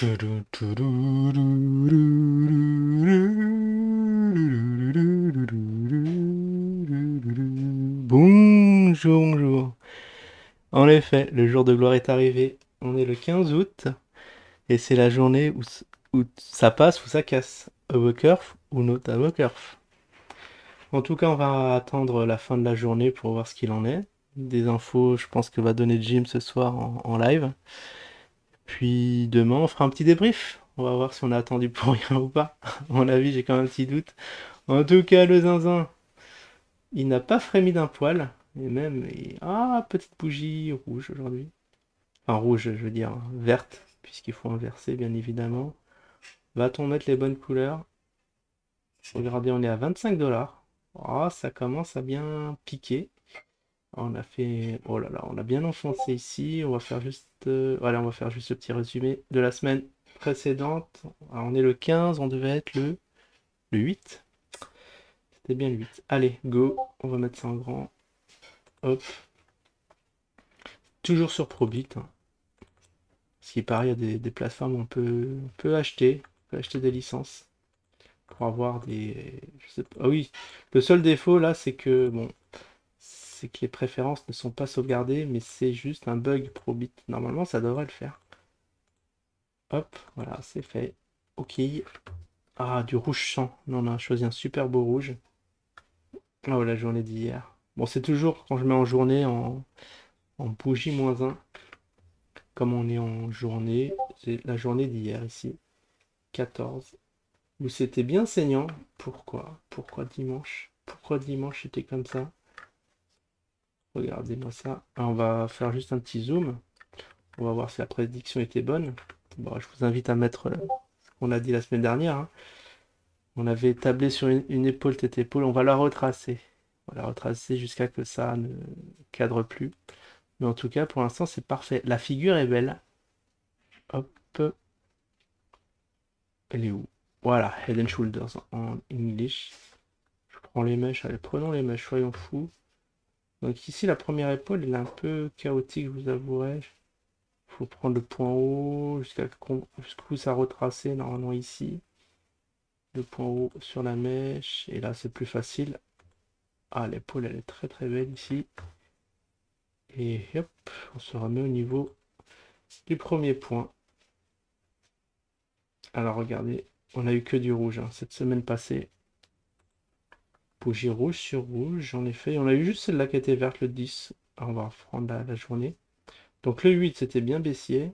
Bonjour, bonjour. En effet, le jour de gloire est arrivé. On est le 15 août et c'est la journée où ça passe ou ça casse. Overcurve ou not overcurve. En tout cas, on va attendre la fin de la journée pour voir ce qu'il en est. Des infos, je pense que va donner Jim ce soir en live. Puis demain, on fera un petit débrief. On va voir si on a attendu pour rien ou pas. À mon avis, j'ai quand même un petit doute. En tout cas, le zinzin, il n'a pas frémi d'un poil. Et même, ah, petite bougie rouge aujourd'hui. Enfin, rouge, je veux dire, hein, verte, puisqu'il faut inverser, bien évidemment. Va-t-on mettre les bonnes couleurs? Regardez, on est à 25 $. Ah, ça commence à bien piquer. On a fait... Oh là là, on a bien enfoncé ici. On va faire juste... Voilà, on va faire juste le petit résumé de la semaine précédente. Alors, on est le 15, on devait être le 8. C'était bien le 8. Allez, go. On va mettre ça en grand. Hop. Toujours sur Probit, hein. Ce qui paraît, il y a des plateformes où on peut acheter des licences pour avoir des... Je sais pas. Ah oui, le seul défaut là, c'est que bon, c'est que les préférences ne sont pas sauvegardées, mais c'est juste un bug Probit. Normalement, ça devrait le faire. Hop, voilà, c'est fait. Ok. Ah, du rouge sang. Non, on a choisi un super beau rouge. Oh, la journée d'hier. Bon, c'est toujours quand je mets en journée en bougie -1. Comme on est en journée, c'est la journée d'hier ici. 14. Où c'était bien saignant. Pourquoi? Pourquoi dimanche? Pourquoi dimanche était comme ça? Regardez-moi ça. Ah, on va faire juste un petit zoom. On va voir si la prédiction était bonne. Bon, je vous invite à mettre ce qu'on a dit la semaine dernière, hein. On avait tablé sur une épaule, tête épaule. On va la retracer. On va la retracer jusqu'à que ça ne cadre plus. Mais en tout cas, pour l'instant, c'est parfait. La figure est belle. Hop. Elle est où? Voilà, Head and Shoulders en English. Je prends les mèches. Allez, prenons les mèches, soyons fous. Donc ici, la première épaule, elle est un peu chaotique, je vous avouerai. Il faut prendre le point haut jusqu'où ça retracé, normalement ici. Le point haut sur la mèche. Et là, c'est plus facile. Ah, l'épaule, elle est très très belle ici. Et hop, on se remet au niveau du premier point. Alors regardez, on a eu que du rouge hein, cette semaine passée. Bougie rouge sur rouge, en effet. On a eu juste celle-là qui était verte le 10. Alors, on va reprendre la journée. Donc le 8, c'était bien baissier.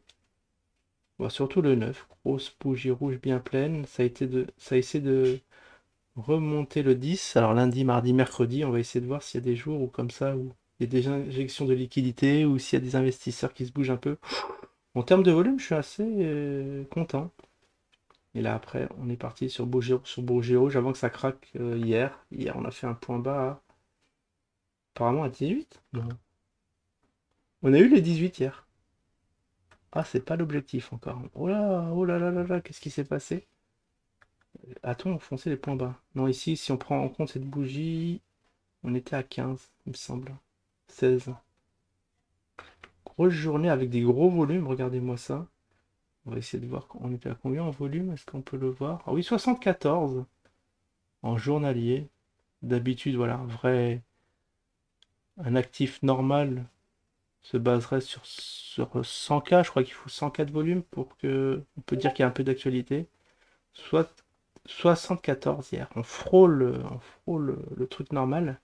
Bon, surtout le 9. Grosse bougie rouge bien pleine. Ça a essayé de remonter le 10. Alors lundi, mardi, mercredi, on va essayer de voir s'il y a des jours où comme ça, où il y a des injections de liquidité, ou s'il y a des investisseurs qui se bougent un peu. En termes de volume, je suis assez content. Et là, après, on est parti sur bougie rouge avant que ça craque hier. Hier, on a fait un point bas, apparemment à 18. Non. On a eu les 18 hier. Ah, c'est pas l'objectif encore. Oh là là là là, qu'est-ce qui s'est passé? A-t-on enfoncé les points bas? Non, ici, si on prend en compte cette bougie, on était à 15, il me semble. 16. Grosse journée avec des gros volumes, regardez-moi ça. On va essayer de voir, on était à combien en volume? Est-ce qu'on peut le voir? Ah oui, 74 en journalier. D'habitude, voilà, un actif normal se baserait sur 100K. Je crois qu'il faut 100K de volume pour que on peut dire qu'il y a un peu d'actualité. Soit 74 hier. On frôle le truc normal.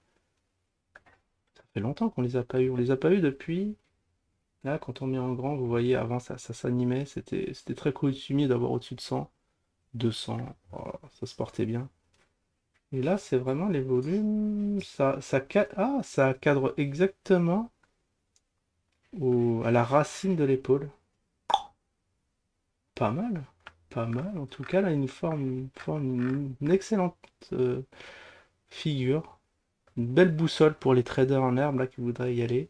Ça fait longtemps qu'on les a pas eu. On les a pas eu depuis. Là, quand on met en grand, vous voyez, avant ça s'animait. C'était très coutumier d'avoir au-dessus de 100, 200. Oh, ça se portait bien. Et là, c'est vraiment les volumes. Ça cadre exactement à la racine de l'épaule. Pas mal. Pas mal. En tout cas, là, une excellente figure. Une belle boussole pour les traders en herbe là qui voudraient y aller.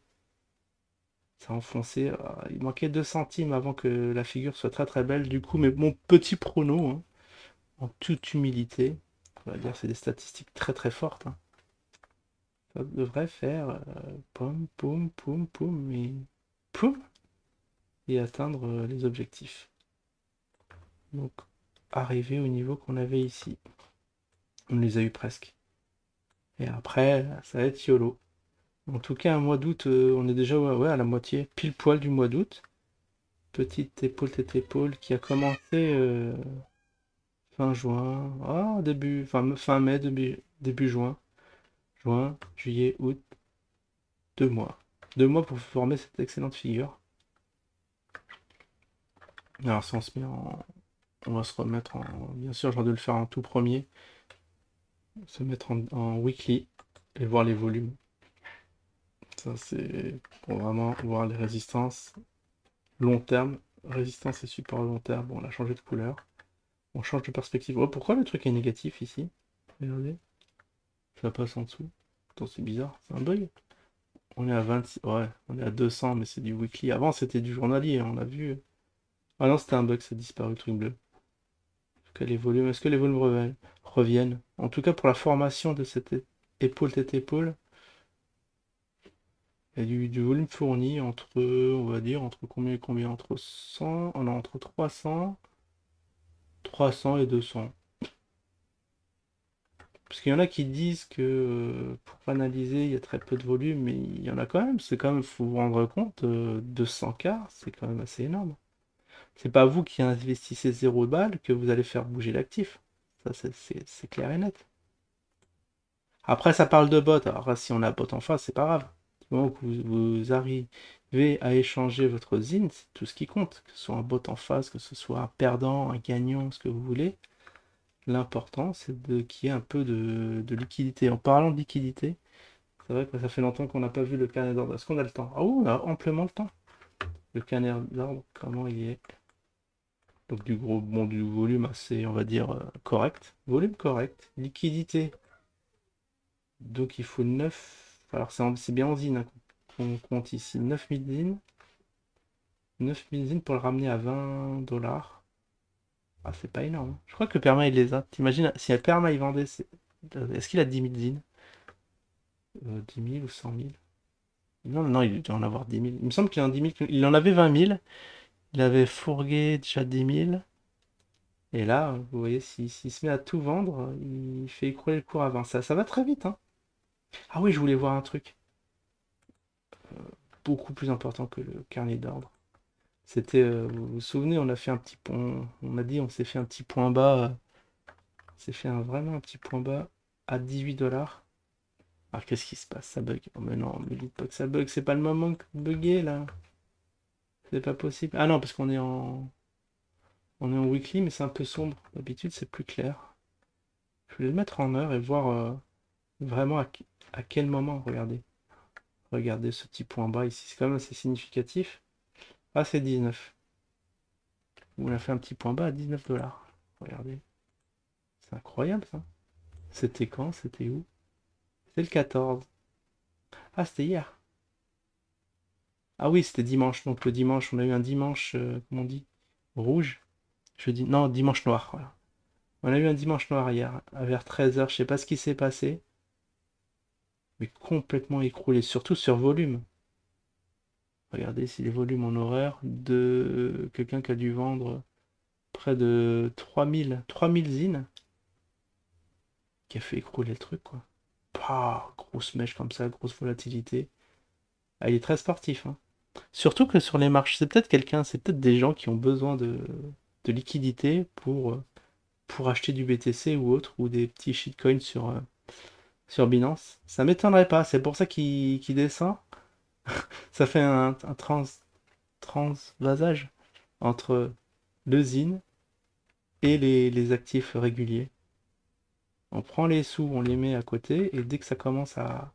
Ça a enfoncé. Il manquait 2 centimes avant que la figure soit très très belle. Du coup, mais mon petit prono, hein, en toute humilité, on va dire c'est des statistiques très très fortes, hein. Ça devrait faire poum poum poum poum et poum et atteindre les objectifs. Donc, arriver au niveau qu'on avait ici. On les a eu presque. Et après, ça va être YOLO. En tout cas, un mois d'août, on est déjà ouais, à la moitié, pile poil du mois d'août. Petite épaule, tête épaule, qui a commencé fin juin, fin mai, début juin. Juin, juillet, août, 2 mois. 2 mois pour former cette excellente figure. Alors si on se met en... On va se remettre en... Bien sûr, j'aurais dû le faire en tout premier. Se mettre en weekly et voir les volumes. Ça, c'est pour vraiment voir les résistances long terme. Résistance et support long terme. Bon, on a changé de couleur. On change de perspective. Oh, pourquoi le truc est négatif ici? Regardez. Ça passe en dessous. Attends, c'est bizarre. C'est un bug? On est à 26. Ouais, on est à 200, mais c'est du weekly. Avant, c'était du journalier. On a vu. Ah non, c'était un bug, ça a disparu le truc bleu. Est-ce que les volumes reviennent? En tout cas, pour la formation de cette épaule tête épaule, il y a du volume fourni entre, on va dire, entre combien et combien? Entre 100, oh non, entre 300 et 200. Parce qu'il y en a qui disent que pour analyser, il y a très peu de volume, mais il y en a quand même. C'est quand même, faut vous rendre compte, 200K, c'est quand même assez énorme. C'est pas vous qui investissez 0 balles que vous allez faire bouger l'actif. Ça, c'est clair et net. Après, ça parle de bot. Alors, si on a bot en face, c'est pas grave. Du moment que vous arrivez à échanger votre zine, c'est tout ce qui compte. Que ce soit un bot en face, que ce soit un perdant, un gagnant, ce que vous voulez. L'important, c'est qu'il y ait un peu de liquidité. En parlant de liquidité, c'est vrai que ça fait longtemps qu'on n'a pas vu le carnet d'ordre. Est-ce qu'on a le temps? Ah oui, on a amplement le temps. Le carnet d'ordre, comment il est? Donc du gros, bon, du volume assez, on va dire, correct. Volume correct. Liquidité. Donc il faut 9. Alors c'est bien en zine hein, qu'on compte ici. 9000 zines. 9000 zines pour le ramener à 20 $. Ah, c'est pas énorme, hein. Je crois que le Perma il les a. T'imagines, si le Perma il vendait. Est-ce qu'il a 10 000 zines? 10 000 ou 100 000? Non, non, il doit en avoir 10 000. Il me semble qu'il en a 10 000. Il en avait 20 000. Il avait fourgué déjà 10 000. Et là, vous voyez, s'il se met à tout vendre, il fait écrouler le cours à 20. Ça va très vite, hein. Ah oui, je voulais voir un truc beaucoup plus important que le carnet d'ordre. C'était, vous vous souvenez, on a fait un petit point, on a dit, on s'est fait un petit point bas, on s'est fait vraiment un petit point bas à 18 $. Alors qu'est-ce qui se passe? Ça bug. Oh mais non, me dites pas que ça bug, c'est pas le moment de bugger là. C'est pas possible. Ah non, parce on est en weekly, mais c'est un peu sombre. D'habitude, c'est plus clair. Je vais le mettre en heure et voir vraiment à quel moment. Regardez. Regardez ce petit point bas ici. C'est quand même assez significatif. Ah, c'est 19. On a fait un petit point bas à 19 $. Regardez. C'est incroyable ça. C'était quand? C'était où? C'était le 14. Ah, c'était hier. Ah oui, c'était dimanche. Donc le dimanche, on a eu un dimanche, comment on dit? Rouge. Jeudi. Non, dimanche noir. Voilà. On a eu un dimanche noir hier, vers 13 h. Je sais pas ce qui s'est passé, mais complètement écroulé, surtout sur volume. Regardez si les volumes en horaire de quelqu'un qui a dû vendre près de 3000 zines, qui a fait écrouler le truc, quoi. Pah, grosse mèche comme ça, grosse volatilité. Ah, il est très sportif, hein. Surtout que sur les marches, c'est peut-être des gens qui ont besoin de liquidité pour acheter du BTC ou autre, ou des petits shitcoins sur Binance. Ça m'étonnerait pas, c'est pour ça qu'il descend. Ça fait un transvasage entre le ZIN et les actifs réguliers. On prend les sous, on les met à côté, et dès que ça commence à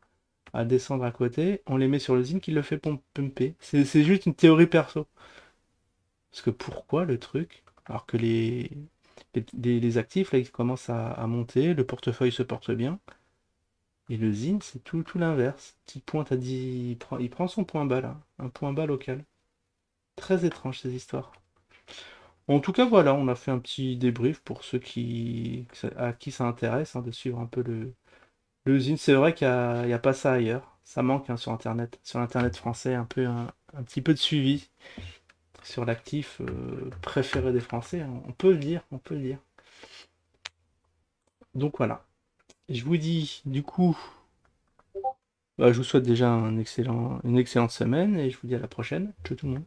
descendre à côté, on les met sur le ZIN qui le fait pumper. C'est juste une théorie perso. Parce que pourquoi le truc, alors que les actifs, là, ils commencent à monter, le portefeuille se porte bien, et le ZIN, c'est tout l'inverse. Il pointe à 10, il prend son point bas là, un point bas local. Très étrange ces histoires. En tout cas, voilà, on a fait un petit débrief pour ceux à qui ça intéresse hein, de suivre un peu le ZIN. C'est vrai qu'il y a pas ça ailleurs. Ça manque hein, sur Internet français, un petit peu de suivi. sur l'actif préféré des Français, hein. On peut le dire, on peut le dire. Donc voilà. Et je vous dis, du coup, bah, je vous souhaite déjà une excellente semaine et je vous dis à la prochaine. Ciao tout le monde.